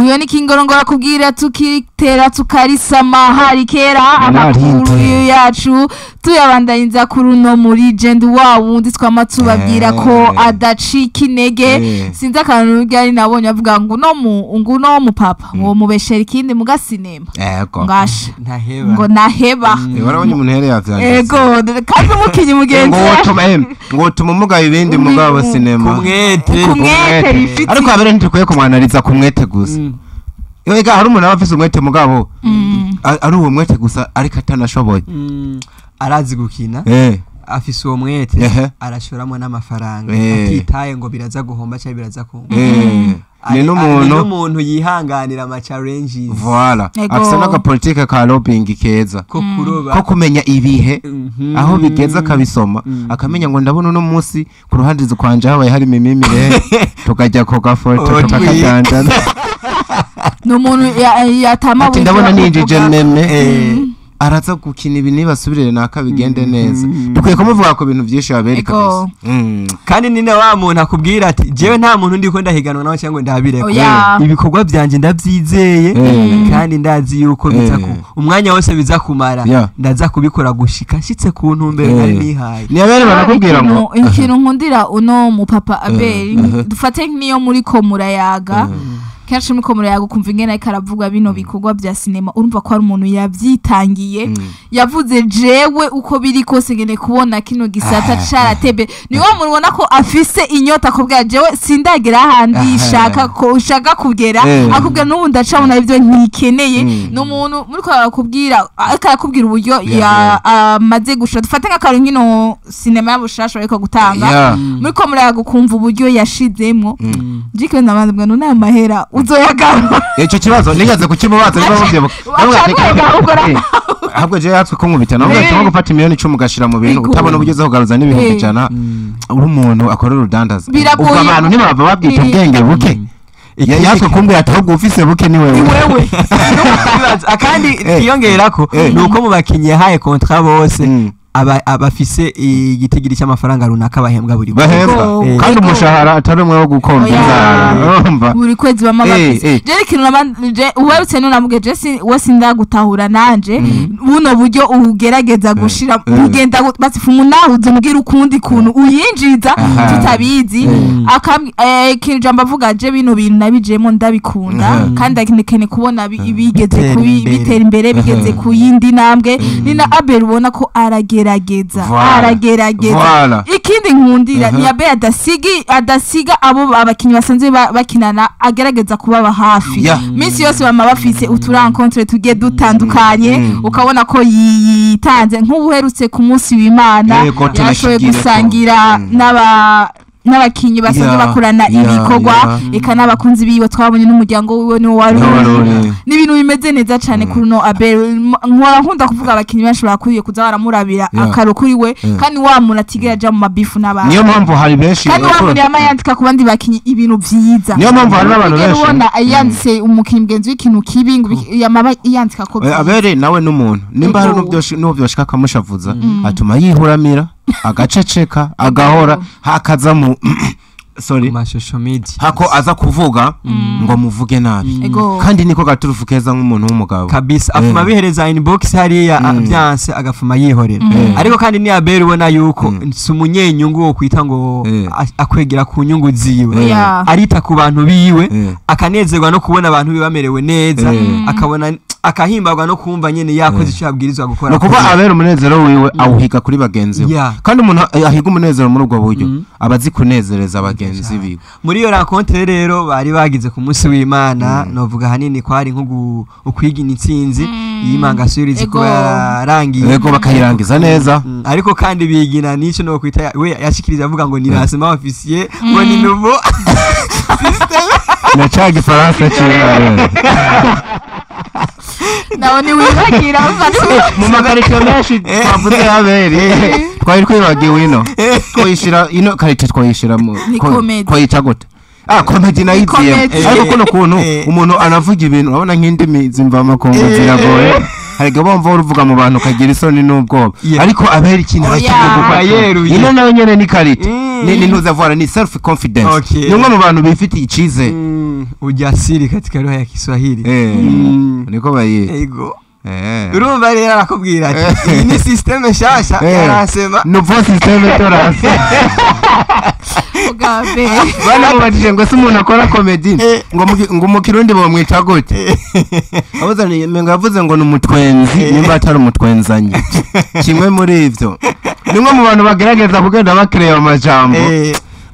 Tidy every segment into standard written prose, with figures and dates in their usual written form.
nguyo ni kingorongora kubwira tukitera tukarisama hari kera amakuru yacu tuyabandanyiriza kuri uno muri genda wundi twama tubabwira ko adacika intege sinzi akantu ryari nabonye avuga ngo uno mu papa ngo mubeshera ikindi mu gasinema ngasha ngo naheba warabonye umuntu here yavyanditse yego kandi umukinyi mugenzi ngo tumuga ibindi mugabo sinema kumwete rifite ariko abere ntikwiye kumwanariza kumwete gusa Yoga hari umuntu abafise umwete mugabo ari uwo mwete gusa ariko atanashoboye arazi gukina afise uwo mwete arashoramo n'amafaranga atitaye ngo biraza guhomba cyangwa biraza kunga ni n'umuntu yihanganira ama challenges voilà afise n'agapolitike ka lobbying keza ko kumenya ibihe aho bigeza kabisoma akamenya ngo ndabona no munsi ku ruhande kwanje habaye hari mimimire tukajya ko gafoto tukakajanja no muntu yatama ati ndabona ninjije neme araza gukina ibintu basubirire naka bigende neza dukwiye kumuvuga ko ibintu byinshi babereka kabisa kandi nine wa muntu akubwira ati jewe nta muntu ndi ko ndahiganwa nawe cyangwa ndabireko ibikorwa byanje ndabyizeye kandi ndazi yuko biza ku umwanya wose biza kumara ndaza kubikora gushika shitse ku ntumbero nari nihaye ni abere barakubwira ngo ikintu nkundira uno mu papa Abel dufate niyo muri ko murayaga kenshi muko murayaga kumva ingene ariko aravuga bino bikorwa bya sinema urumva ko ari umuntu yavyitangiye yavuze jewe uko biri kose ngene kubona kino gisata caratebe niwo mubona ko afise inyota ko bwa jewe sindagera handi ushaka kugera akubwira n'ubu ndacabona ivyo ntikeneye n'umuntu muri ko arakubwira akakubwira uburyo amaze gushira dufate nk'akaru nkino sinema y'abushasha ariko gutanga muri ko murayaga kumva uburyo yashizemwo jike ndabandwa none amahera uzoyagana icyo kibazo nigaze kukimubaza niba mubyebuka ahubwo je yatswe ko nkubita nawe cyo gufata miliyoni 10 gashira mu bintu utabona ubugezeho garuza n'ibihumbi ijana uri umuntu akora urudandaza ubwo abantu ntibava babyita ubwenge buke yatswe kumbwira atahubwo ufise buke ni wewe akandi yongerako nuko mu bakinyi yahaye contrat bose abafise igitigiri cy'amafaranga runaka bahembwa buri kandi umushahara atari umwe wo gukombiza urumva buri kwezi bamabafise je ikintu nabanje uwerutse n'unamuge je wose ndagutahura nanje buno buryo ugerageza gushira ugenda basifu munahuze mugira ukundi kuntu uyinjiza tutabizi ikintu jamba avuga je bino bintu nabijemo ndabikunda kandi akinekene kubona bigeze bitera imbere bigeze ku yindi nambwe ni na Abel ubona ko aragerageza ikindi nkundira ni Abel adasiga abo abakinyi basanzwe bakinana agerageza kubaba hafi minsi yose bama bafise uturankontre tugiye dutandukanye ukabona ko yitanze nk'ubuherutse ku munsi w'Imana yashoboye gusangira n'abakinyi basanzwe bakorana ibikorwa eka n'abakunzi biwe twabonye n'umuryango wiwe ni wari n'ibintu bimeze neza cyane kuri no Abel nkunda kuvuga abakinyi benshi bakuriye kuza baramurabira akaro kuri we kandi wa muntu atigera aja mu mabifu n'abantu niyo mpamvu hari benshi kandi wa muntu yamanyandika ku bandi bakinyi ibintu byiza niyo mpamvu hari n'abantu benshi ubona yanditse umukinyi mugenzi w'ikintu kibi ngo yamaba yandika ko Abel nawe n'umuntu nimba hari n'ubyoshika kamushavuza atuma yihuramira agaceceka agahora hakaza mu sorry social media hako aza kuvuga ngo muvuge nabi kandi niko gaturufu keza nk'umuntu w'umugabo kabisa afuma bihereza inbox hariya byanse agafuma yihorera ariko kandi ni Abel ubona yuko sumunyenyungu wo kwita ngo akwegera ku nyungu ziwe arita ku bantu biwe akanezerwa no kubona abantu bibamerewe neza akabona akahimbagwa no kumva nyene yakoze icyo yabwirizwa gukora no kuba Abel umunezero wiwe awuhiga kuri bagenzi be kandi umuntu ahiga umunezero muri ubwo buryo abazi kunezereza bagenzi biwe muri iyo rencontre rero bari bagize ku munsi w'Imana novuga hanini ko hari nko ukwigina intsinzi yimanga surizi ko yarangiye yego bakayirangiza neza ariko kandi bigina nico no kwita we yashikiriza avuga ngo ni lancement officiel ngo ni nouveau system na chagi Faransa cyane nawe ni wibagira mu makarito menshi twavuze Abel twari twibagiwe ino twishira ino karite twishira mu ko yica gute komedi nayiziye ariko kuno kuntu umuntu anavuga ibintu urabona nk'indimi zimva amakongo ziragoye harega bumva uruvuga mu bantu kagira isoni n'ubwoba ariko abera ikintu yeruye ino nawe nyene ni karite ni ntuzavura ni self confidence ni umwe mu bantu bifitiye icize ujasiri katika lugha ya Kiswahili niko baye ego urumva rero arakubwira ati iyi ni systeme shasha yarasema nouveau systeme torase ugabe bana mubajije ngo se umuntu akora comedy ngo mu Kirundi bomwita gute abuzanye menga yavuze ngo numutwenzi nimba atari umutwenzanye kimwe muri ivyo nimwe mu bantu bagerageza kugenda bakreba amajambo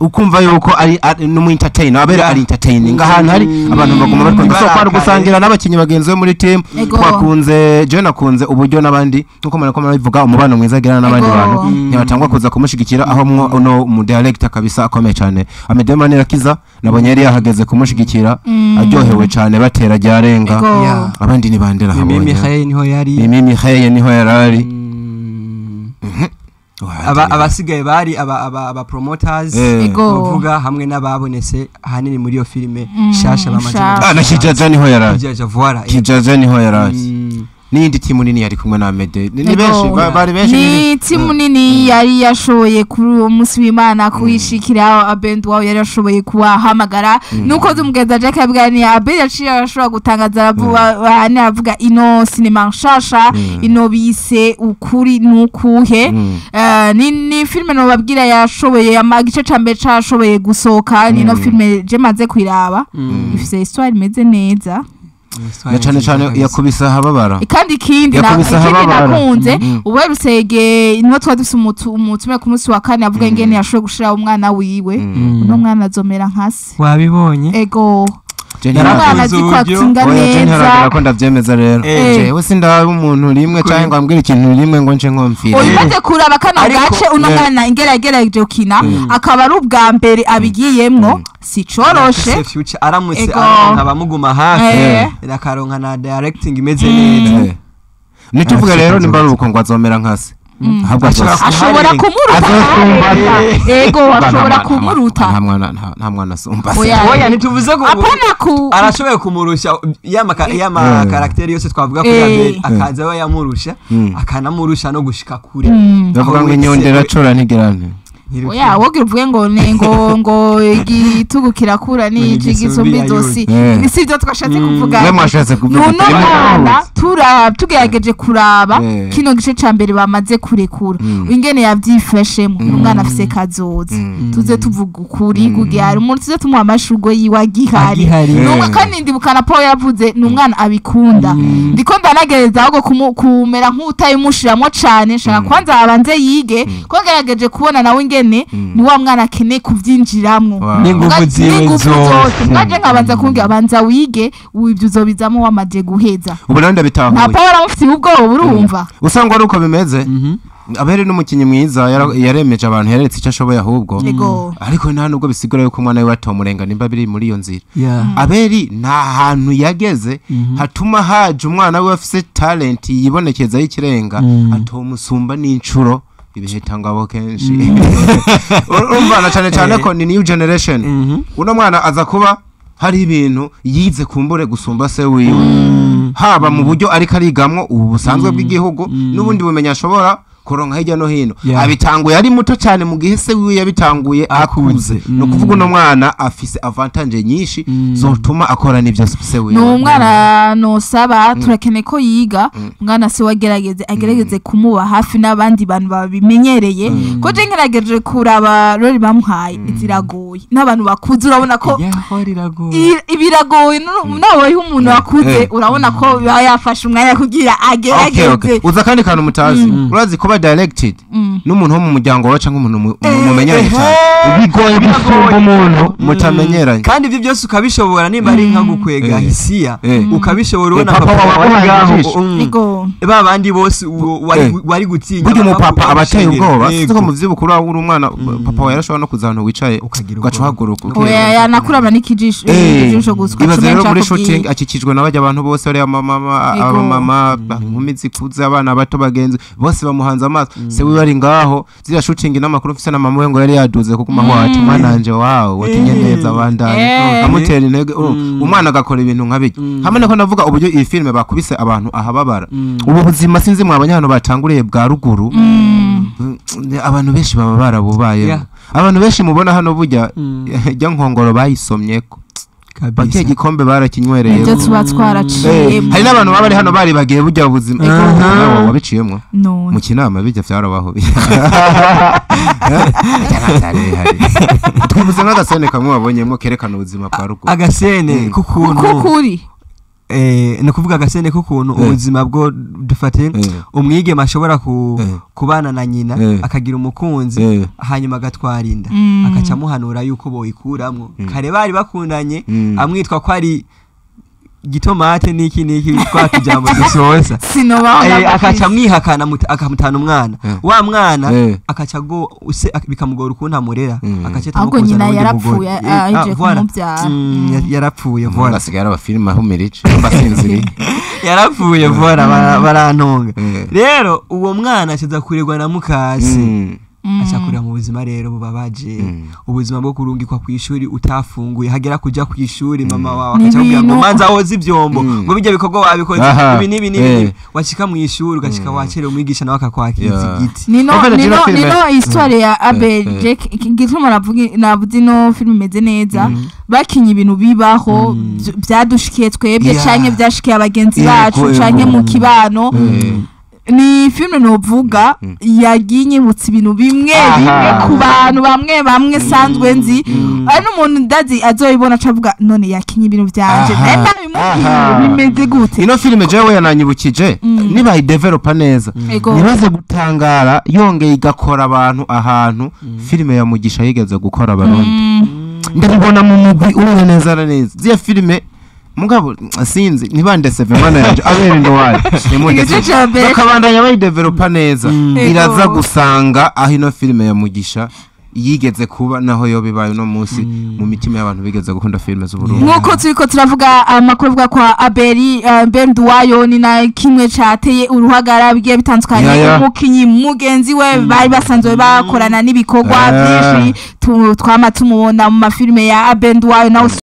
ukumva yuko ari no entertainer abera ari entertaining ahantu hari abantu baguma bakunda so kwari gusangira n'abakinyi bagenzi muri team twakunze je nakunze uburyo nabandi nuko mara bivuga umubano mwiza agirana n'abandi bantu ntibatangwa kuza kumushigikira aho no mu director kabisa akomeye cyane Amedema Nirakiza nabonye yari yahageze kumushigikira aryohewe cyane batera ryarenga abandi ni bandera hamwe Mimi Khaye niho yarari abasigaye bari aba promoters bavuga hamwe n'ababonese hanini muri iyo filime shasha bamaze Kijaja niho yaraje Kijaja voilà Kijaja niho yaraje n'indi timu nini yari kumwe na Amede ni benshi bari benshi ni timu nini yari yashoboye kuri umunsi w'Imana kuishikira abend wao yari yashoboye kubahamagara nuko zumugeza Jack yabwani Abel yaciye yashobora gutangaza aravuga ino cinema nshasha ino bise ukuri nukuhe ni filme no babwira yashoboye amagice cambe cashoboye gusoka nino filme je maze kwiraba ifise histoire imeze neza cyane yakubisa hababara kandi kindi nakunze uwe rusege inwo twadufise umutume ku munsi wa kane avuga ingene yashoboye gushira umwana wiwe no mwana azomera nkase wabibonye ego Mwana zikwatinga neza ko ndavyemeza rero jewe sindabe umuntu rimwe cyangwa ngo ambwira ikintu rimwe ngo nce nkomfira uyimaze kuraba kana gace uno mwana ingeragereje ukina akaba ari ubwa mbere abigiyemwo si coroshe future aramutse abamuguma hafi rakaronka na directing imeze neza nituvuga rero nimba uruko azomera nkase ashobora kumuruta ego ashobora kumuruta nta mwana asumba oya nituvuze ko arashoboye kumurusha yama karakteri yose twavuga ko yabe akaza we yamurusha akanamurusha no gushika kure bavuga ngo inyondera cora ntigirane oya wogira uvuge ngo igitugu kirakura ni iki gisumbi dosi bisi byo twashatse kuvuga nuno tugerageje kuraba kino gice cambere bamaze kurekura ingene yavyifashemo umwana afise kazoza tuze tuvuga ukuri kugira umuntu tuze tumuha amashugo yiwa gihari numwe kandi ndibukana Paul yavuze n'umwana abikunda ndiko ndanagereza ahubwo kumera nk'utaye umushiramo cane shaka kwanza abanze yige ko gerageje kubona nawe ingene ni wa mwana akene kuvyinjiramwo n'ingufu ziwe zose ngaje nkabanza kungira abanza wige ibyo uzobizamo wamaje guheza ubunanda bitaho nta power amufite ubwoba urumva usanga ari uko bimeze abere n'umukinyi mwiza yaremeje abantu yaretse icyo ashoboye ahubwo ariko nta nubwo bisigura yuko umwana we batomurenga nimba biri muri iyo nzira aberi nta hantu yageze hatuma haje umwana we afise talent yibonekeza y'ikirenga atomusumba n'incuro ibihitangabo kenshi urumva cyane ko ni new generation uno mwana aza kuba hari ibintu yize kumbure gusumba se wiwe haba mu buryo ariko arigamwo ubu busanzwe bw'igihugu n'ubundi bumenya ashobora kuronka hirya no hino abitanguye ari muto cyane mu gihe se wiwe yabitanguye akuze no kuvuga uno mwana afise avantage nyinshi zotuma akora n'ivyo se wiwe no mwana no saba turakene ko yiga mwana se agerageze kumuba hafi n'abandi bantu babimenyereye ko je ngerageje kuraba rori bamuhaye iziragoye n'abantu bakuze urabona ko ibiragoye nawe umuntu wakuze urabona ko yafashe umwanya kugira agerageze uza kandi kantu mutazi urazi ko directed n'umuntu wo mu muryango wacu nk'umuntu mumenyeranye cyane bigoye bisumba umuntu mutamenyeranye kandi ibyo byose ukabishobora nimba ari nka gukwega hisiya ukabishobora ubona papa babandi bose wari gutinya buryo umupapa abateye ubwoba siko mu vyibukuru uri umwana papa we yarashobora no kuzana wicaye ugaca uhaguruka oya nakuraba n'ikijisho guswa ibaze rero muri shooting akikijwe n'abajya abantu bose bari mama nkumi zikuze abana bato bagenzi bose bamuhanze bamuhanze amaso se wiwe ari ngaho zira shooting n'amakuru mfise na mama we ngo yari yaduze kuko mama ati mwananje wawe watinye neza abandanye amutera intege umwana agakora ibintu nk'abiki hamwe nako navuga uburyo iyi filme bakubise abantu ahababara ubu buzima sinzi mwabanya hano batanguriye bwa ruguru abantu benshi baba barabubaye abantu benshi mubona hano burya jya nkongoro bayisomyeko bagiye gikombe barakinywereye ibyo tuba twaraciye hari n'abantu baba ari hano bari bagiye burya ubuzima wabiciyemo mu kinama bijya byarabaho twibuze nk'agasene kamwe wabonyemo kerekana ubuzima bwa ruguru agasene kukuri ni kuvuga agasene k'ukuntu ubuzima bwo dufate umwigeme ashobora kubana na nyina akagira umukunzi hanyuma agatwara inda akaca amuhanura yuko boyikuramwo kare bari bakundanye amwitwa ko ari gitomate niki twaka ijambo gisoza akaca amwihakana akamutana umwana wa mwana akaca go bikamugora ukuntu amurera akaca ahubwo nyina yarapfuye aje kumubyara yarapfuye voilà sigara aba film ahumirije basinziri yarapfuye voilà barantonga rero uwo mwana aciza kurirwa na mukasi acakurira mu buzima rero bubabaje ubuzima bwo kurungikwa ku ishuri utafunguye hagera kuja ku ishuri mama wawe akacabwira ngo manza hoze ivyombo ngo bijya bikorwa wabikoze ibi nibi washika mu ishuri ugashika wakere umwigisha nawe akakwakiriza igiti nino histoire ya Abel ngituma navuze no film imeze neza bakinye ibintu bibaho byadushikiye twebwe canke byashikiye abagenzi bacu canke mu kibano ni filme novuga yaginyibutse ibintu bimwe ku bantu bamwe sanzwe nzi ari n'umuntu ndazi azoyibona acavuga none yakinye ibintu byanje bimeze gute ino filme jewe yananyibukije niba idevelopa neza nibaze gutangara yongeye igakora abantu ahantu filme ya Mugisha yigeze gukora abarundi ndabibona mu mugwi umwe neza neza ziya filme mugabo sinzi nibande seve mana yaje abere ndo wayo bakabandanya bayidevelopa neza iraza gusanga aho ino filme ya Mugisha yigeze kuba naho yo bibaye no munsi mu mitima y'abantu bigeze gukunda filme z'uburundi nkuko turiko turavuga amakuru avuga kwa Abeli Benduwayo ni na kimwe cateye uruhagara bigiye bitandukanye umukinyi mugenzi we bari basanzwe bakorana n'ibikorwa byinshi twama tumubona mu mafilme ya Benduwayo nawe